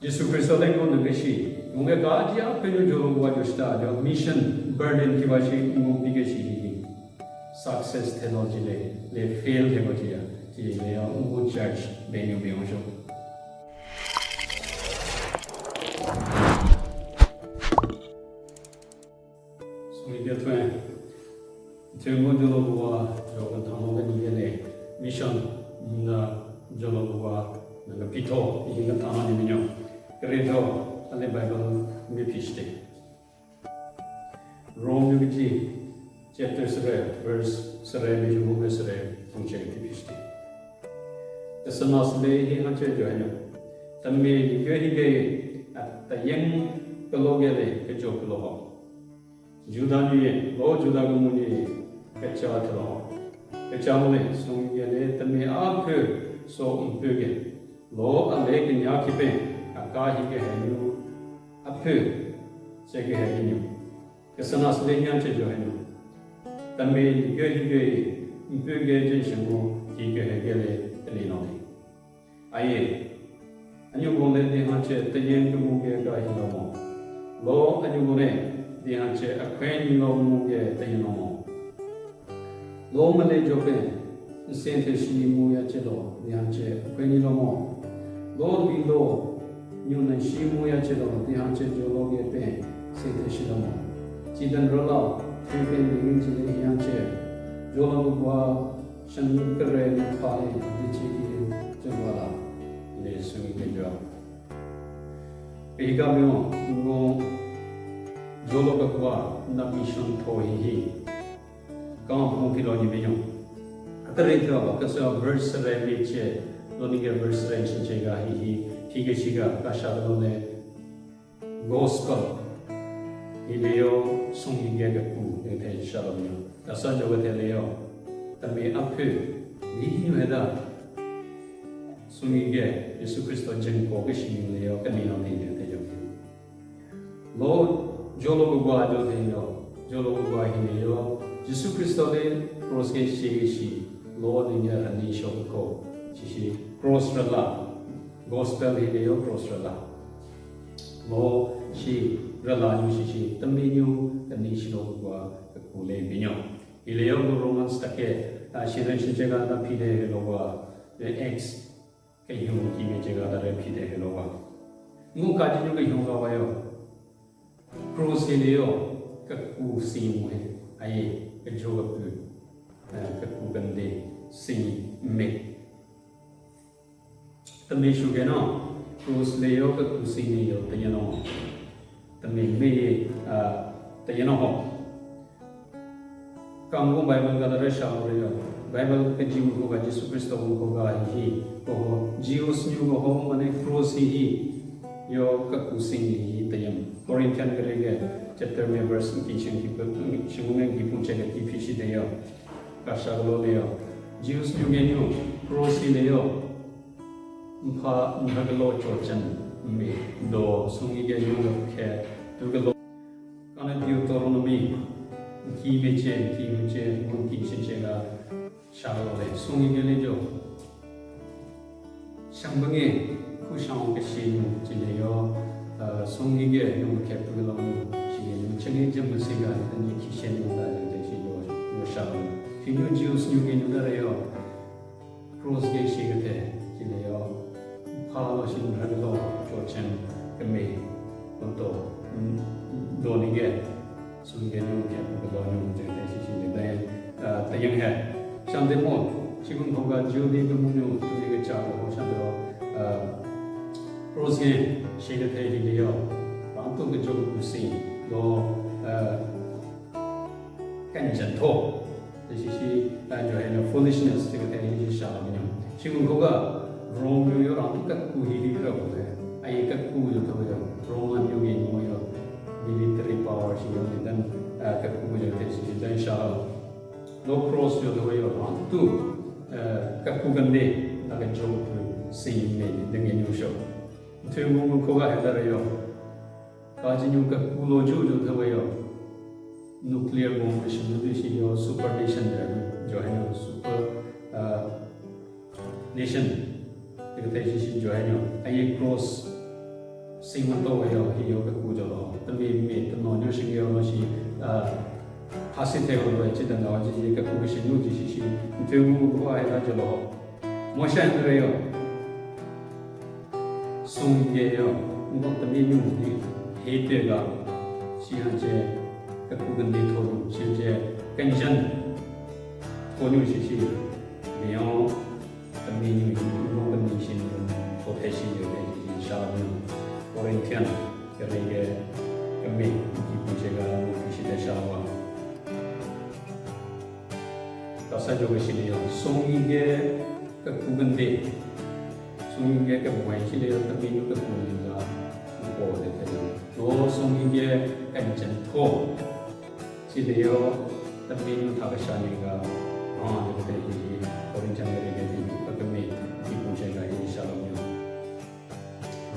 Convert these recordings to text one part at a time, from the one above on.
Yesu Kristo le ko ngeshi unge ka dia penu jo wa jo sta jo mission burden ki ba shi ngo bi ge shi success theology le fail de ko ji le yo ngo church be nyu be jo so ni de twen je ngo jo lo wa jo ko ta mo ni le mission na jo lo wa na pito ni ga ta ma ni nyo 그래서 안에 바이블 미피시대 Rome 유지 chapter 3 verse 3 में जो verse 3 function मिपि시대 तसनास ले ही हंचे जो है ना तन्मे लिखे के तयंग कलोगे ले के जो कलो हो जुदा नहीं लो जुदा को मुझे कच्चा थलो कच्चा मुझे सोंगे ले तन्मे आप सो इम्पेगे लो अले के न्या किपे काहि के है न्यू अफे से के है न्यू के सनास ले न्या से जो है न्यू तमे लिगे लिगे इम्पेगे जे शंगो जी के है गेले तली नो आइए अन्यु बोले दे हां से तयें के मुगे का ही नो लो अन्यु बोले दे हां से अखै नी नो मुगे तयें नो लो मले जो पे सेंथे सी मु या चलो दे हां से अखै नी नो लो भी लो न्यू न शिमु या चलो दिहां चे जो लोग ये पे से थे शिलमो चिदन रोला फिर पे निगिन चिले यहाँ चे जो लोग बुआ शंकर रे पाले दिची की जवाला ले सुनी के जो पेगा में वो जो लोग बुआ न मिशन थोड़ी ही काम हो कि लोग ये अतरे तो कसो वर्स रे बीचे लोग ये वर्स रे चेगा ही हि게시가 가샤로네 gospel 이레요 송이게고 이렇게 샤로요 나선저거 될래요 담에 앞에 미히메다 송이게 예수 그리스도 전고 계시는데요 끝내는 되죠 로 졸로고가 되요 졸로고가 해요 예수 그리스도의 크로스게 시시 로딩의 한이쇼고 지시 크로스라 gospel hileo prosrala lo shi rala nyu shi taminu kanishino kwa kule binyo hileo romans take shiren shega da pide lowa x ke yu ki me jega da re pide lowa mu ka ji nyu ke yu ga wa yo cross hileo ka ku si mu he ai ke jo ka ku gande si me तमे शुगे ना क्रोस ले यो का कुसी नहीं यो तयनो तमे में तयनो हो कांगो बाइबल का दरे शाव रे यो बाइबल के जीव को का यीशु क्रिस्ट को का ही को जीवस न्यू को माने क्रोस ही यो का कुसी नहीं तयम कोरिंथियन करेगे चैप्टर में वर्स की शिंग में की पूछे की फिशी दे यो का शागलो ले यो जीवस न्यू के न्यू क्रोस ही ले यो 파 나글로 조천 미 도 송이게 유럽케 두글로 까는 디오토로노미 기메체 문기 신체가 샤로레 송이게레죠 상방에 후상게 신 지내요 송이게 유럽케 두글로 시에 청이 점무시가 아니 기신노다 되시죠 요 샤로 피뉴 지우스 뉴게 누다래요 크로스게 시게테 지내요 파로 신하기도 조천 금메 또 도니게 숨게는 개그도는 제대시신데 대영해 상대모 지금 뭔가 지오디 금문요 두리게 짜고 상대로 프로스게 시게테리요 방도 그쪽 구시 또 간전토 대시시 저희는 foolishness 되게 시작하면 지금 그가 रोमियो राम का कुही का होता है आई का कु जो तो रोमन युग इन मोयो मिलिट्री पावर शी यो निदन का कु जो ते शी दन शा लो क्रॉस जो तो यो राम तू का कु गंदे लगे जो सी में दंगे न्यू शो थे मु को का है दरयो काजी न्यू का कु लो जो तो यो न्यूक्लियर बॉम्ब मिशन शी यो सुपर नेशन जो है super nation 이렇게 주신 조해요. 아예 크로스 Singatoyo hiyo kujolo tami me tano nyo shingyo no shi hasi te ho chi dan wa ji ka ku shi nu ji shi te mu ko ai la jolo mo shan re yo sung ye yo mo tami nyu ni he te ga shi han che ka ku gan de tho shi che kan jan ko nyu shi me yo tami nyu mo kan ni shi ko te shi yo de sha la Corinthian kerja kami di Pujaga mungkin sudah sama. Kasa juga sini ya, songiga kekugendé, songiga kebuai sini ya tapi juga kebuai boleh tu. No songiga kencenko sini ya tapi juga kesana juga. Jadi Corinthian kerja di kami di Pujaga ini salam.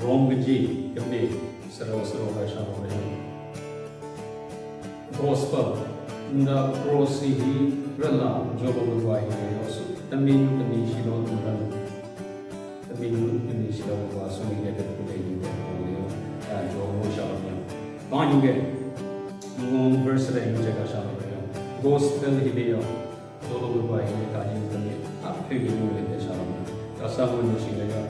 Rome ji kami seru-seru bahasa Melayu. Gospel, nda prosihi rela jogo berbuat ini. Tapi silo tuhan, tapi silo buat sungai kita boleh juga boleh. Jogo shalomnya. Banyak juga. Ngom verse lain juga shalomnya. Gospel hidup jogo berbuat ini kaji kami. Apa yang boleh shalomnya? Kasar manusia ya.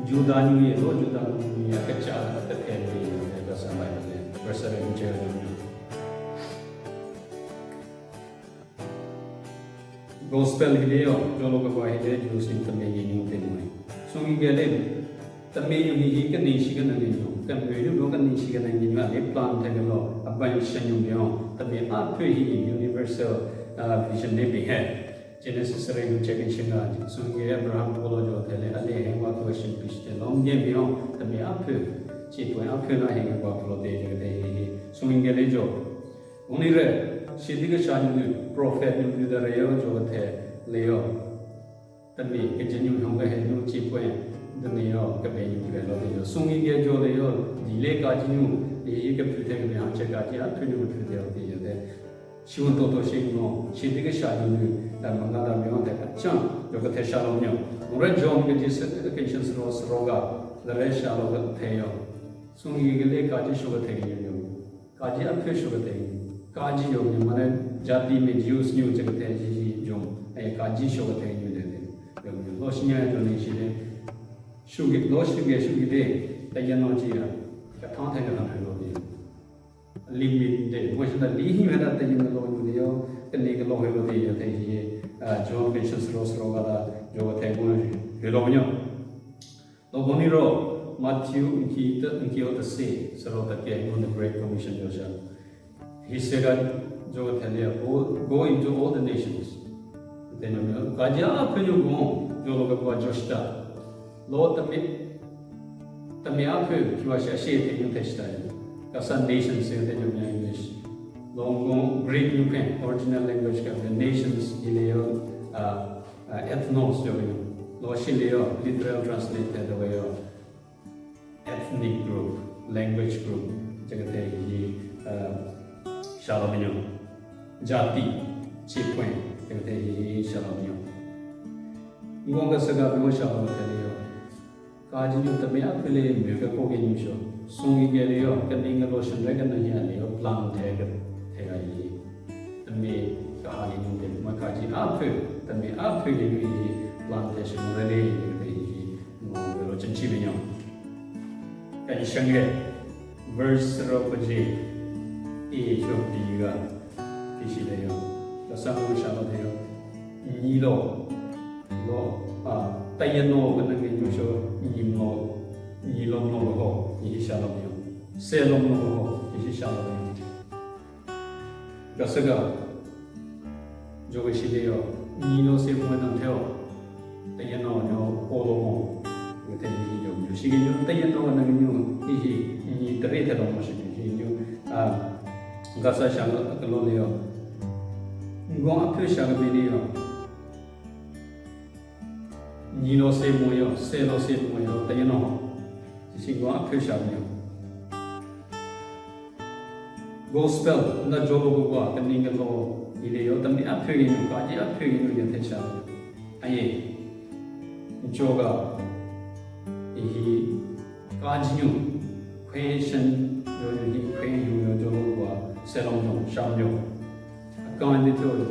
Judani lo judani ya kecil terkini ya sampai bersama menjadi gospel hidup jolo kebuah hidup jurusin temui ini mungkin sungi gede temui ini kan nisi kan ini kan beliau kan nisi kan ini ada plan tegelo apa yang senyum dia tapi apa ini universal vision ni bihe Genesis sering cek insyaallah sungai Abraham kalau jauh tele ada yang waktu version piste long dia biang tapi apa cipu apa lah yang waktu dia jadi sungai lejo unire sidiga shani prophet ni dia raya jauh tele leo tapi kejenuh yang gaya nu cipu dunia kebanyakan juga lo dia sungai dia jauh leo dile kajiu dia keputar yang cek kaji apa ni keputar dia jadi 시원 또도 시노 시디게 샤니누 담만가다 명한테 참 요거 대샤로냐 노래 좀 그지스 컨션스로 스로가 레 샤로가 돼요 숭이게 까지 쇼가 되겠요 까지 앞에 쇼가 되겠요 까지 요냐 만에 자티 में juice new जगह है जी जो ए काजी 쇼가 되겠요 되게 요 로시냐 जोने 시대 쇼게 로시게 쇼게 대연노지야 가탕 되는 거 limit de question da lihi mera ta yin lo yu de yo kene ke lo he lo de ye te ye jo patience ro ga da jo te go he lo nyo lo boni ro Matthew ki o the say so the ke on the great commission jo sha he said jo te le go into all the nations then yo ka ja phe yo go jo lo ga jo sta lo ta me a phe ki wa sha she te yu te sta Kasa nations say that you English. Long Greek you can original language ka the nations ileo ethnos jo yo. Lo shileo literal translated the way of ethnic group, language group. Jagate yi shalominyo. Jati chipwen jagate yi shalominyo. Ngonga saga mo shalominyo. Kaji yo tabi apile mega ko ge nyusho. Sungi geliyor, kening lotion rega nahi aliyo plan thega thega yi. Tami kahani nunde makaji ape, tami ape ye plan theshe murele yi no lo chanchi binyo. Kan shange verse ro paji e jo diga kishi leyo. Kasamu shalo leyo. Ni lo tayano kana ge nyusho ni lo Ilom no ho, ini shalom yo. Selom no ho, ini shalom yo. Gasaga, jogo shide yo. Nino se puedan teo. Taya no yo olo mo. Gete ni yo. Shige yo taya no na yo. Ini tere te lo mo shige yo. Gasa shalo kalo yo. Ngo ape shalo bini yo. Nino se mo yo, selo se mo yo. Taya no ho. Singwa aphe shamyo gospel na jogo go ka ninga lo ile yo tamni aphe yin ka ji aphe yin yo te sha aye joga hi 가진유 회신 요리 회유 요조로와 세롱종 샴요 아까만데 되어요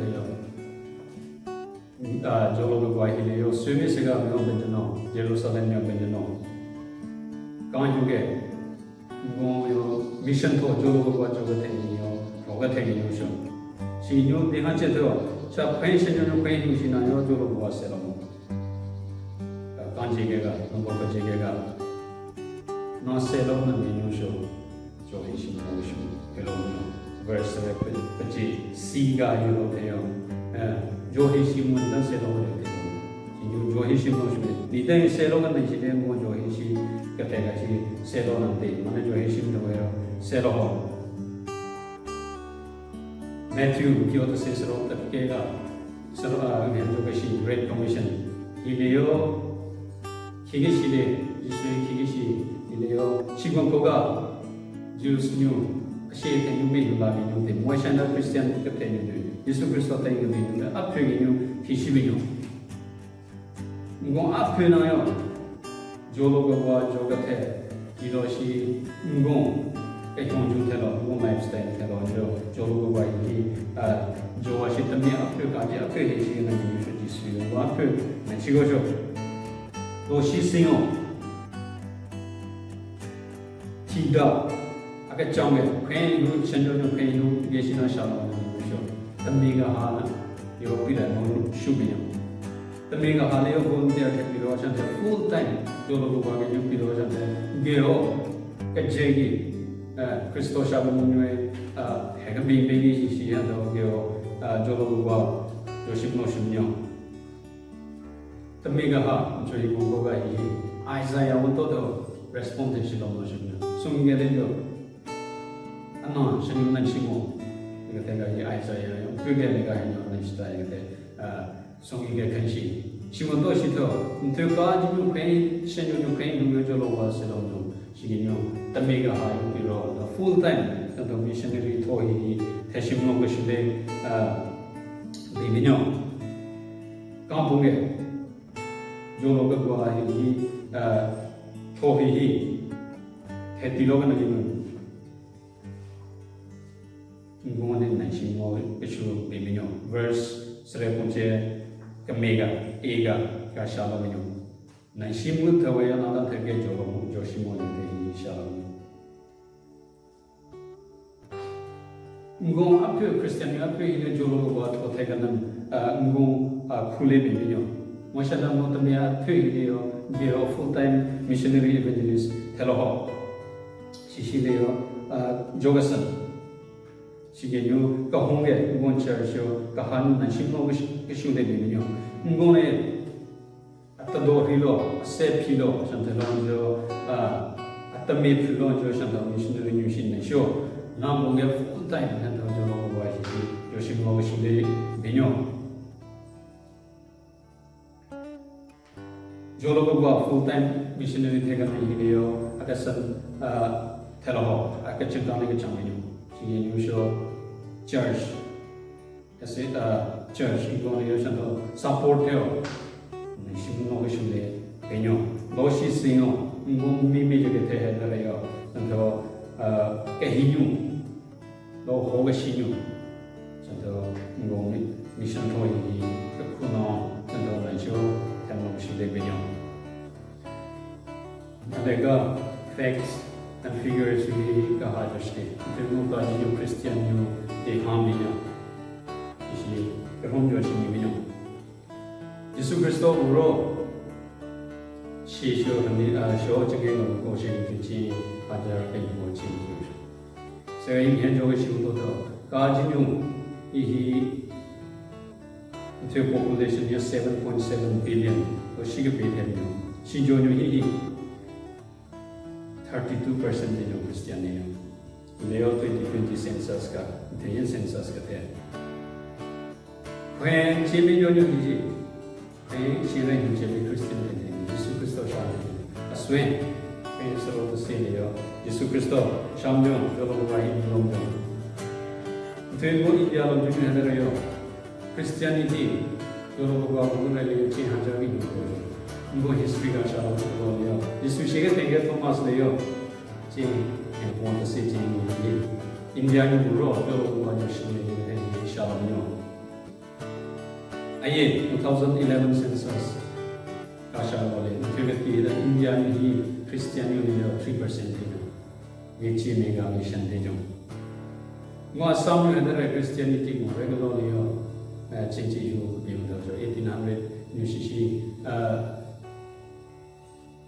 조로가 이래요 스위스가 명benjeno 예루살렘 명benjeno 강주게 뭐 미션 또 조로가 저거 되니요 뭐가 되니요 시뇨 대한체도 자 회신요 회유시나요 조로가 세롱 간지게가 넘버가 제게가 나세로는 미뉴쇼 조이신 모션 헬로노 verse peci siga europeo 조이신 문단 세로는 이 조이신 모션 니데 세로가 되시데 뭐 조이시 그때까지 세로는 돼 만에 조이신 도요 세로 매튜 기어도 세스로 뜻게가 세로가 현조것이 great commission 이래요 기계시대 예수의 기계시 이래요 시공고가 주스뉴 시에테 유메 유라비뉴데 모샤나 크리스티안 그때는 예수 그리스도 때문에 있는 앞에기뉴 기시비뉴 이거 앞에나요 조로가와 조가테 이것이 인공 애통주테로 이거 마이스타일테로 조로가와 이 조와시 때문에 앞에까지 앞에 해시는 유수 지수요 앞에 지고죠 도시생어 티다 아까 정에 괜히 전전의 괜히 계시나 샤라는 거죠. 담비가 하나 요비라 뭐 슈비요. 담비가 하나요 본데야 되기로 하셨는데 full time 조로도 가게 유비로 하셨는데 게요 그제기 크리스토 샤브문의 해가비베기 시시한다고 게요 조로도가 요십노십요. 담비가 저희 공부가 이 아이사야와 또도 레스폰데시로 노십니다. 숨게되죠. 아마 신문난 시모 이거 내가 이 아이사야요. 그게 내가 했는 스타일인데 송이게 근시 시몬도 시도 인터까지 좀 괜히 신용 괜히 누구저로 와서도 시기뇨 담비가 하요 비로 full time 또 미셔너리 토이 대신문 것인데 비비뇨 강봉에 조로가 이 토히히 해티로가 나기는 인공원의 난심모 이슈 비미뇨 verse 스레본체 까메가 에가 가샤라미뇨 난심무 더웨야 나다 되게 조로 조시모인데 이 샤라미 인공 앞에 크리스티안 앞에 있는 조로가 토테가는 인공 쿨레 비미뇨 모샤다 모토미아 퇴이래요. 게로 full-time missionary evangelist 텔로호 시시래요. 조가선 시게요. 가홍게 이번 처쇼 가한 난심노 그슈데비뇨. 이번에 아따도리로 세피로 산텔론조 아따미 필론조 산텔 미셔너리 뉴신네쇼 나몽게 full-time 한도조로 와시 요심노 그슈데비뇨. 조로가 full-time missionary 태가는 이래요. 아까선 텔로호 아까 증강하는 장면이요. 지금 유쇼 church, church 이거는 요즘도 support해요. 신문하고 싶은데 배뇨 노시스요. 인공 미미적에 대해서요. 또 개희뉴 또 호가시뉴 또 인공 미션 토이 그쿠노 또 라이쇼 내가 facts and figures 이 가하듯이 대부분까지 크리스티안요 대함이요 이시 그런 조심이요 예수 그리스도로 시쇼하니 쇼적인 것이 되지 하자게 뭐지 제가 이 현적의 시부터 가지용 이 The population is 7.7 billion. So she could be telling she joined 32% of Christianity. Leo 2020 census ka, the census ka there. When she be joined when she ran into Christian, Jesus Christ aswen. When so to say Leo, Jesus Christ shamyo, jolo wahi lomjo. Then go India lomjo ni Christianity, 조로가 오늘의 진화적인 거예요. 이거 히스토리가 샤로 그거요. 예수시가 되게 토마스래요. 지 원더 시티 인디아인으로 또 관심이 되는 샤로요. 아예 2011 census 가샤로래 그게 인디아인이 크리스티안이요 3%예요. 예치메가 미션 되죠. 뭐 아사무에는 크리스티아니티 뭐 레글러요. 진짜요 비운다죠. 1800 뉴시시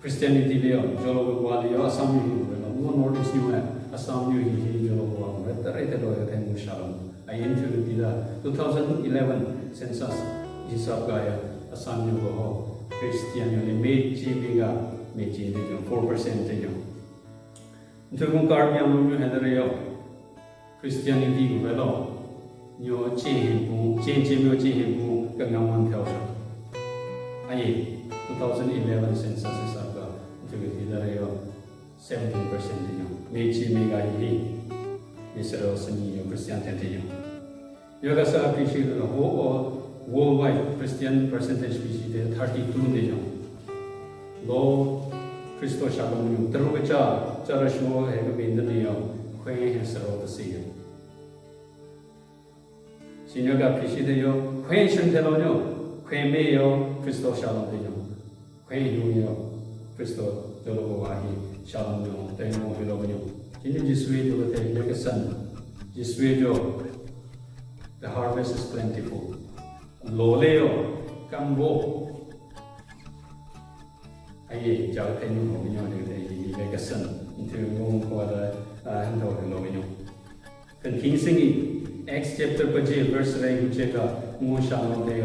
크리스티아니티래요. 저로고 와리요 아사무요. 뭐 노르스 뉴에 아사무요 저로고 와. 레터레터로 된 무샤로. 아이엔트르디다 2011 census 히사가요. 아사무요 크리스티아니티 메치미가 메치되죠. 4% 되죠. 저건 가르미안으로 해드려요. 크리스티아니티 그래도 요 진행부, 진지묘 진행부 강강원 표시. 아예 2011 census에서가 저기 기다려요. 17%요. 매치매가 이 이스라엘이 크리스티안한테요. 여기서 비시를 worldwide Christian percentage 비시대 32되죠. 로 크리스토 샤범이 들어오자 자라시고 해가 있는데요. 회의해서로 쓰여. 신여가 비시되요. 회의신대로요. 회매요. 크리스토 샤범되요. 회의용이요. 크리스토 저로고와히 샤범요. 대모 비로군요. 진짜 지수의도 되게 선. 지수의도 The harvest is plentiful. 로레요. 깜보. 아예 자태는 거군요. 되게 선. 인터뷰 거다 한다고 그러거든요. 그 긴승이 Acts chapter 8 verse 9제가 무엇이라는데요.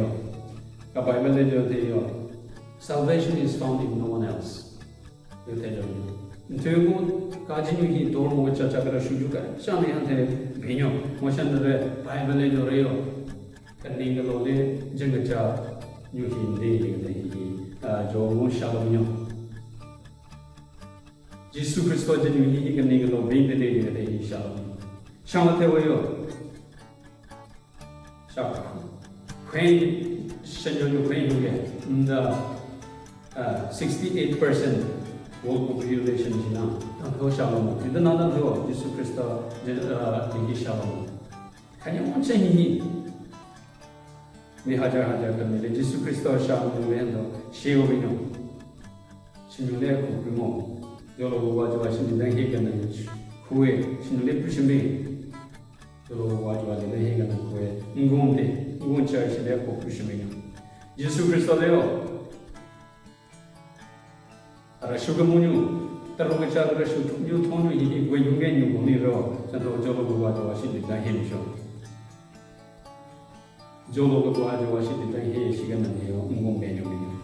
그 바이블에 되어요. Salvation is found in no one else. 이렇게 되죠. 인터뷰 가지니 도로 자자가 수주가 샤네한테 비뇨 모션들의 바이블에 되어요. 근데글로네 정가자 뉴힌데 이게 조 샤로요. 예수 그리스도 제님이 이게 로 베이베데 되게 샤로. 샤마테고요. 자, 회의 신조주 회의에 68% world population이나 더 샤로. 이든 나도 더 예수 그리스도 되게 샤로. 그냥 원천이 미하자 근데 예수 그리스도 샤로 외에도 시오비뇨 신유의 구mo 여러 가지와 해결하는 후에 신유의 부심이 여러 가지와 해결하는 후에 인공대 처치의 부심이요. 예수 그리스도요. 알아 수금문유 따로가 자르가 수tum유 통유 이게 왜 용견유 보니로 저도 저로 가지와 신유의 힘이죠. 저로 가지와 신유의 시간은요. 인공대용이요.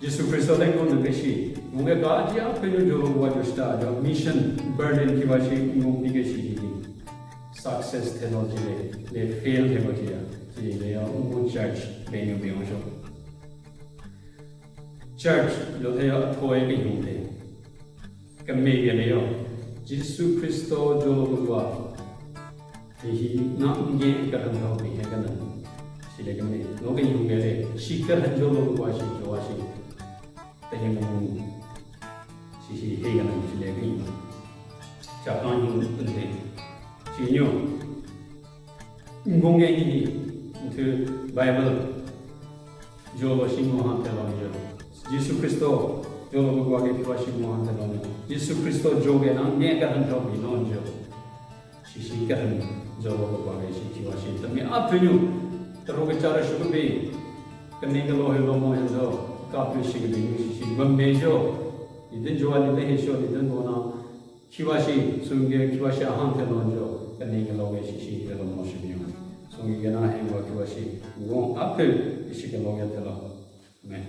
예수 그리스도의 것은 것이 우리가 가지야 편을 저로 가지시다 저 미션 버든 기와시 인공비게시 success technology le fail technology 지레요 운 church 매뉴 비용쇼 church 요새요 토에게 용대 그메게래요 예수 그리스도 저로가 이 남게 가능하고 비해가는 시래금이 노게 용게래 시크한 저로가 시 좋아시 대행은 시시 해가는 시래금이 자 강인근데 지요 인공계이 그 바이블 조로 신고한테 나오죠. 예수 그리스도 조로 그거에 필요하신고한테 나오죠. 예수 그리스도 조개는 내가는 점이 나오죠. 시시가는 조로 그거에 필요하신 점이 앞에요. 들어오게 자르시고 비 근데로 해서 카피시기 비시시 원매죠. 이든 좋아하는데 해쇼이든 뭐나 키와시 송게 키와시 한테 나오죠. 근데로 시시가로 모시면 송이게나 행과 키와시 이거 앞에 시기로 해서 네.